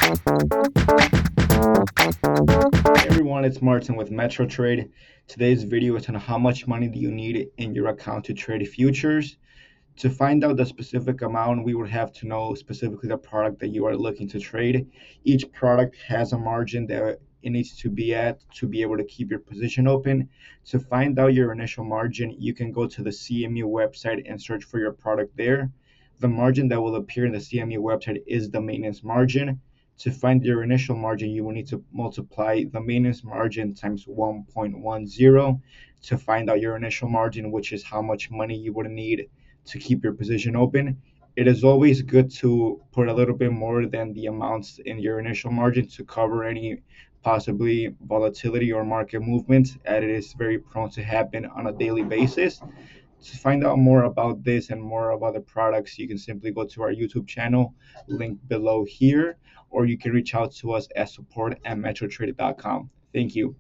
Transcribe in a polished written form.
Hey everyone, it's Martin with Metro Trade. Today's video is on how much money do you need in your account to trade futures. To find out the specific amount, we would have to know specifically the product that you are looking to trade. Each product has a margin that it needs to be at to be able to keep your position open. To find out your initial margin, you can go to the CME website and search for your product there. The margin that will appear in the CME website is the maintenance margin. To find your initial margin, you will need to multiply the maintenance margin times 1.10 to find out your initial margin, which is how much money you would need to keep your position open. It is always good to put a little bit more than the amounts in your initial margin to cover any possibly volatility or market movements, as it is very prone to happen on a daily basis. To find out more about this and more of other products, you can simply go to our YouTube channel, link below here, or you can reach out to us at support@metrotrade.com. Thank you.